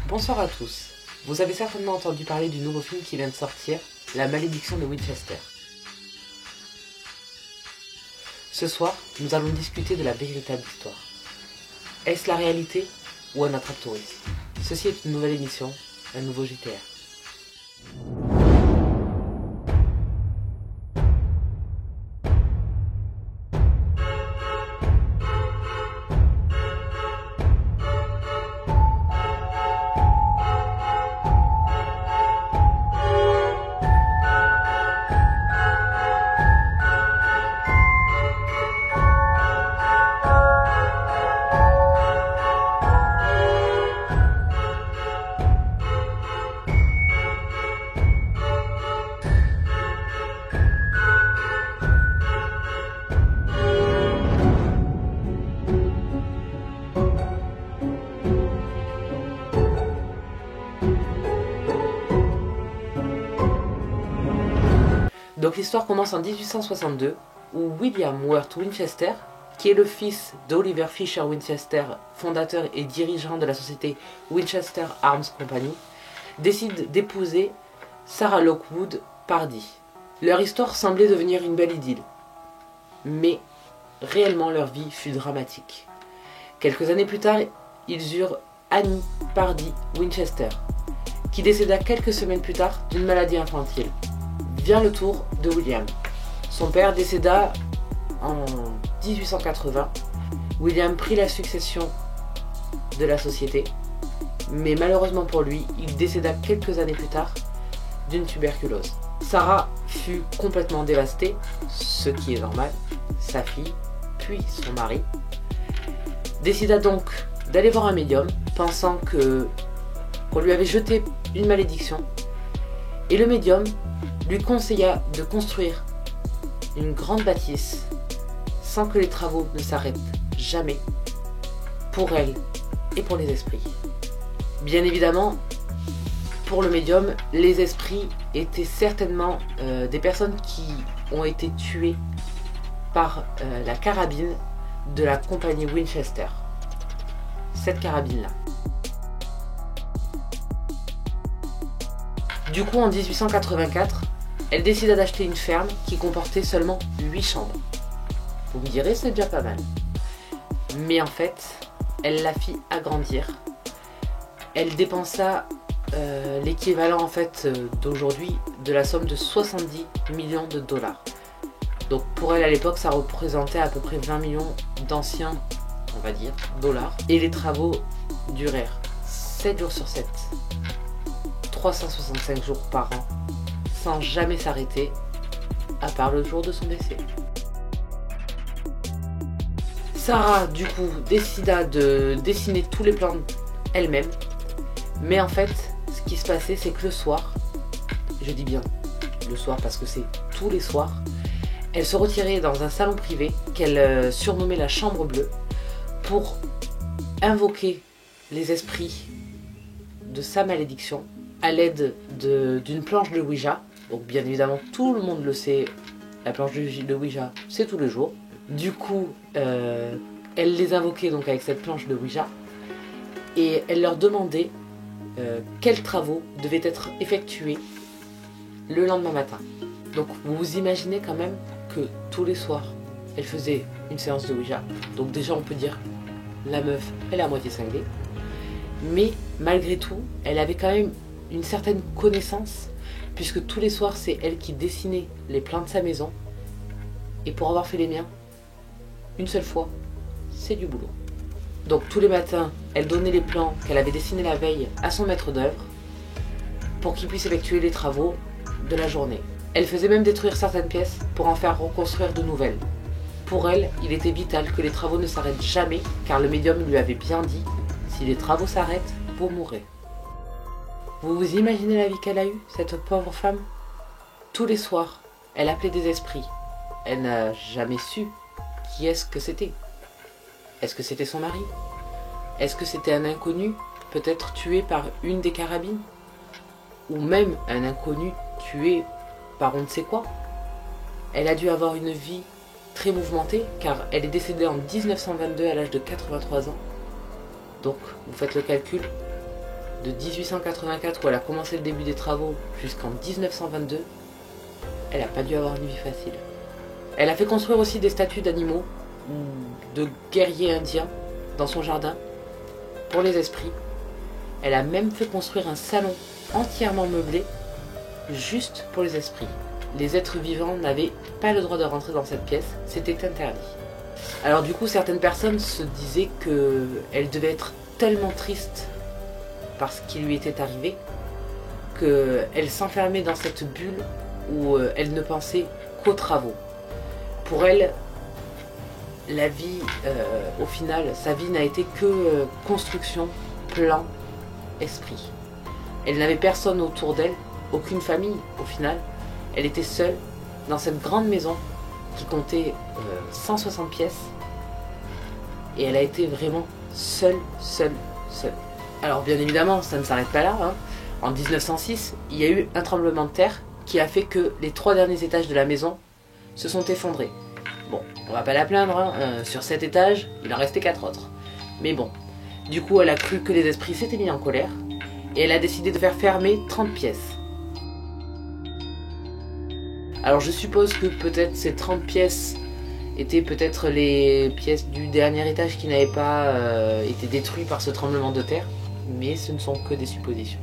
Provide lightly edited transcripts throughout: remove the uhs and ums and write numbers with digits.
Bonsoir à tous. Vous avez certainement entendu parler du nouveau film qui vient de sortir, La Malédiction de Winchester. Ce soir, nous allons discuter de la véritable histoire. Est-ce la réalité ou un attrape-touriste? Ceci est une nouvelle émission, un nouveau JTR. Donc l'histoire commence en 1862 où William Worth Winchester, qui est le fils d'Oliver Fisher Winchester, fondateur et dirigeant de la société Winchester Arms Company, décide d'épouser Sarah Lockwood Pardee. Leur histoire semblait devenir une belle idylle, mais réellement leur vie fut dramatique. Quelques années plus tard, ils eurent Annie Pardee Winchester, qui décéda quelques semaines plus tard d'une maladie infantile. Vient le tour de William. Son père décéda en 1880. William prit la succession de la société, mais malheureusement pour lui, il décéda quelques années plus tard d'une tuberculose. Sarah fut complètement dévastée, ce qui est normal. Sa fille, puis son mari, décida donc d'aller voir un médium, pensant qu'on lui avait jeté une malédiction. Et le médium lui conseilla de construire une grande bâtisse sans que les travaux ne s'arrêtent jamais pour elle et pour les esprits. Bien évidemment, pour le médium, les esprits étaient certainement des personnes qui ont été tuées par la carabine de la compagnie Winchester. Cette carabine-là. Du coup, en 1884, elle décida d'acheter une ferme qui comportait seulement 8 chambres. Vous me direz, c'est déjà pas mal. Mais en fait, elle la fit agrandir. Elle dépensa l'équivalent en fait d'aujourd'hui de la somme de 70 millions de dollars. Donc pour elle à l'époque, ça représentait à peu près 20 millions d'anciens, on va dire, dollars. Et les travaux durèrent 7 jours sur 7. 365 jours par an, sans jamais s'arrêter, à part le jour de son décès. Sarah, du coup, décida de dessiner tous les plans elle-même, mais en fait, ce qui se passait, c'est que le soir, je dis bien le soir parce que c'est tous les soirs, elle se retirait dans un salon privé qu'elle surnommait la chambre bleue pour invoquer les esprits de sa malédiction à l'aide d'une planche de Ouija. Donc bien évidemment tout le monde le sait, la planche de Ouija c'est tous les jours. Du coup elle les invoquait donc avec cette planche de Ouija et elle leur demandait quels travaux devaient être effectués le lendemain matin. Donc vous vous imaginez quand même que tous les soirs elle faisait une séance de Ouija. Donc déjà on peut dire la meuf elle est à moitié cinglée, mais malgré tout elle avait quand même une certaine connaissance, puisque tous les soirs c'est elle qui dessinait les plans de sa maison, et pour avoir fait les miens une seule fois, c'est du boulot. Donc tous les matins elle donnait les plans qu'elle avait dessinés la veille à son maître d'œuvre pour qu'il puisse effectuer les travaux de la journée. Elle faisait même détruire certaines pièces pour en faire reconstruire de nouvelles. Pour elle, il était vital que les travaux ne s'arrêtent jamais, car le médium lui avait bien dit: si les travaux s'arrêtent, vous mourrez. Vous vous imaginez la vie qu'elle a eue, cette pauvre femme? Tous les soirs, elle appelait des esprits. Elle n'a jamais su qui est-ce que c'était. Est-ce que c'était son mari? Est-ce que c'était un inconnu, peut-être tué par une des carabines? Ou même un inconnu tué par on ne sait quoi? Elle a dû avoir une vie très mouvementée, car elle est décédée en 1922 à l'âge de 83 ans. Donc, vous faites le calcul, de 1884 où elle a commencé le début des travaux jusqu'en 1922, elle n'a pas dû avoir une vie facile. Elle a fait construire aussi des statues d'animaux, de guerriers indiens dans son jardin pour les esprits. Elle a même fait construire un salon entièrement meublé juste pour les esprits. Les êtres vivants n'avaient pas le droit de rentrer dans cette pièce, c'était interdit. Alors du coup, certaines personnes se disaient qu'elle devait être tellement triste par ce qui lui était arrivé qu'elle s'enfermait dans cette bulle où elle ne pensait qu'aux travaux. Pour elle, la vie, au final, sa vie n'a été que construction, plan, esprit. Elle n'avait personne autour d'elle, aucune famille au final. Elle était seule dans cette grande maison qui comptait 160 pièces. Et elle a été vraiment seule. Alors bien évidemment, ça ne s'arrête pas là. En 1906, il y a eu un tremblement de terre qui a fait que les 3 derniers étages de la maison se sont effondrés. Bon, on va pas la plaindre, sur 7 étages, il en restait 4 autres. Mais bon, du coup elle a cru que les esprits s'étaient mis en colère et elle a décidé de faire fermer 30 pièces. Alors je suppose que peut-être ces 30 pièces étaient peut-être les pièces du dernier étage qui n'avaient pas été détruites par ce tremblement de terre, mais ce ne sont que des suppositions.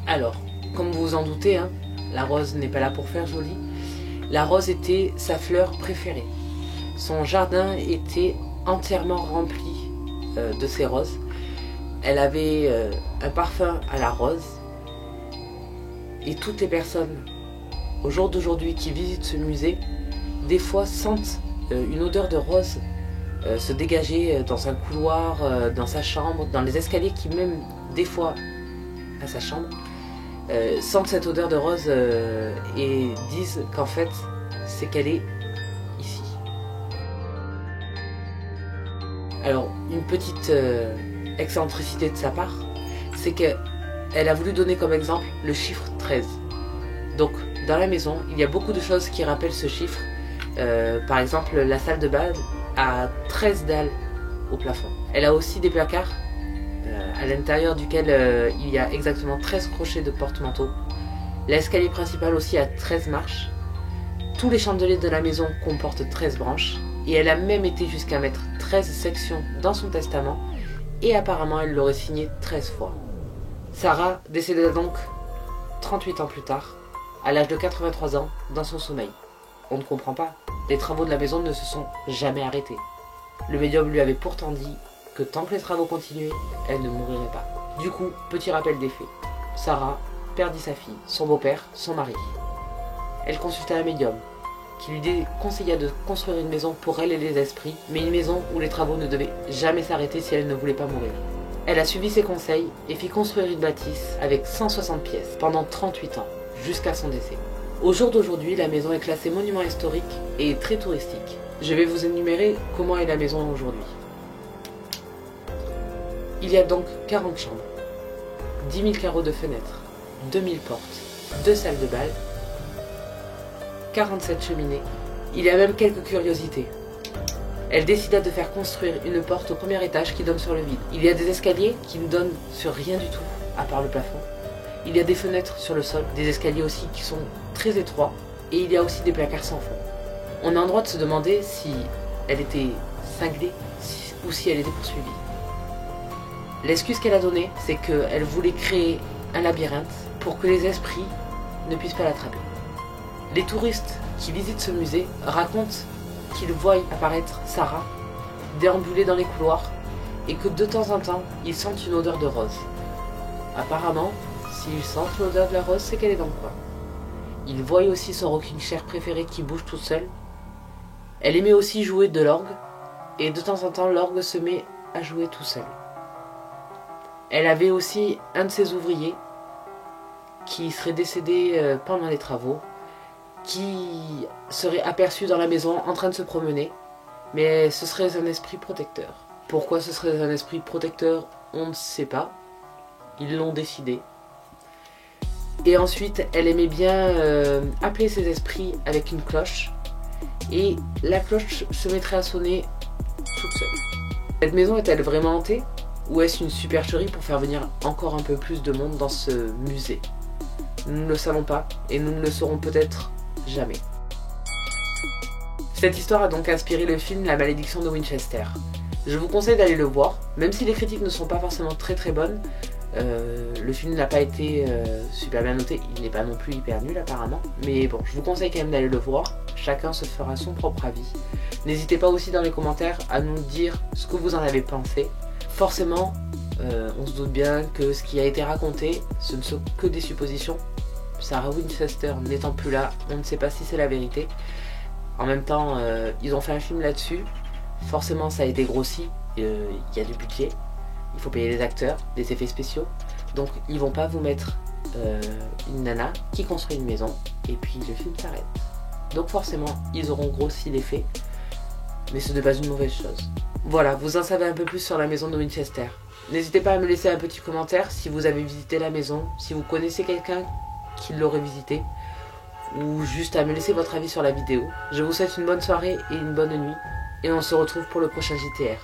Alors, comme vous vous en doutez, la rose n'est pas là pour faire joli. La rose était sa fleur préférée. Son jardin était entièrement rempli de ces roses. Elle avait un parfum à la rose. Et toutes les personnes, au jour d'aujourd'hui, qui visitent ce musée, des fois sentent une odeur de rose se dégager dans un couloir, dans sa chambre, dans les escaliers qui même, des fois, à sa chambre, sentent cette odeur de rose et disent qu'en fait, c'est qu'elle est ici. Alors, une petite excentricité de sa part, c'est qu'elle a voulu donner comme exemple le chiffre 13. Donc, dans la maison, il y a beaucoup de choses qui rappellent ce chiffre. Par exemple, la salle de bain a 13 dalles au plafond. Elle a aussi des placards à l'intérieur duquel il y a exactement 13 crochets de porte-manteau. L'escalier principal aussi a 13 marches. Tous les chandeliers de la maison comportent 13 branches. Et elle a même été jusqu'à mettre 13 sections dans son testament. Et apparemment, elle l'aurait signé 13 fois. Sarah décéda donc 38 ans plus tard, à l'âge de 83 ans, dans son sommeil. On ne comprend pas. Les travaux de la maison ne se sont jamais arrêtés. Le médium lui avait pourtant dit que tant que les travaux continuaient, elle ne mourrait pas. Du coup, petit rappel des faits. Sarah perdit sa fille, son beau-père, son mari. Elle consulta un médium qui lui conseilla de construire une maison pour elle et les esprits, mais une maison où les travaux ne devaient jamais s'arrêter si elle ne voulait pas mourir. Elle a suivi ses conseils et fit construire une bâtisse avec 160 pièces pendant 38 ans, jusqu'à son décès. Au jour d'aujourd'hui, la maison est classée monument historique et très touristique. Je vais vous énumérer comment est la maison aujourd'hui. Il y a donc 40 chambres, 10 000 carreaux de fenêtres, 2000 portes, 2 salles de bal, 47 cheminées. Il y a même quelques curiosités. Elle décida de faire construire une porte au premier étage qui donne sur le vide. Il y a des escaliers qui ne donnent sur rien du tout, à part le plafond. Il y a des fenêtres sur le sol, des escaliers aussi qui sont très étroits, et il y a aussi des placards sans fond. On a le droit de se demander si elle était cinglée ou si elle était poursuivie. L'excuse qu'elle a donnée, c'est qu'elle voulait créer un labyrinthe pour que les esprits ne puissent pas l'attraper. Les touristes qui visitent ce musée racontent qu'ils voient apparaître Sarah déambuler dans les couloirs et que de temps en temps, ils sentent une odeur de rose. Apparemment, s'ils sentent l'odeur de la rose, c'est qu'elle est dans le coin. Ils voient aussi son rocking chair préféré qui bouge tout seul. Elle aimait aussi jouer de l'orgue et de temps en temps, l'orgue se met à jouer tout seul. Elle avait aussi un de ses ouvriers qui serait décédé pendant les travaux, qui serait aperçu dans la maison en train de se promener, mais ce serait un esprit protecteur. Pourquoi ce serait un esprit protecteur, on ne sait pas. Ils l'ont décidé. Et ensuite, elle aimait bien appeler ses esprits avec une cloche, et la cloche se mettrait à sonner toute seule. Cette maison est-elle vraiment hantée? Ou est-ce une supercherie pour faire venir encore un peu plus de monde dans ce musée? Nous ne le savons pas et nous ne le saurons peut-être jamais. Cette histoire a donc inspiré le film La Malédiction de Winchester. Je vous conseille d'aller le voir, même si les critiques ne sont pas forcément très bonnes. Le film n'a pas été super bien noté, il n'est pas non plus hyper nul apparemment. Mais bon, je vous conseille quand même d'aller le voir, chacun se fera son propre avis. N'hésitez pas aussi dans les commentaires à nous dire ce que vous en avez pensé. Forcément, on se doute bien que ce qui a été raconté, ce ne sont que des suppositions. Sarah Winchester n'étant plus là, on ne sait pas si c'est la vérité. En même temps, ils ont fait un film là-dessus. Forcément, ça a été grossi. Il y a du budget. Il faut payer les acteurs, des effets spéciaux. Donc, ils vont pas vous mettre une nana qui construit une maison et puis le film s'arrête. Donc, forcément, ils auront grossi l'effet. Mais ce n'est pas une mauvaise chose. Voilà, vous en savez un peu plus sur la maison de Winchester. N'hésitez pas à me laisser un petit commentaire si vous avez visité la maison, si vous connaissez quelqu'un qui l'aurait visité, ou juste à me laisser votre avis sur la vidéo. Je vous souhaite une bonne soirée et une bonne nuit, et on se retrouve pour le prochain JTR.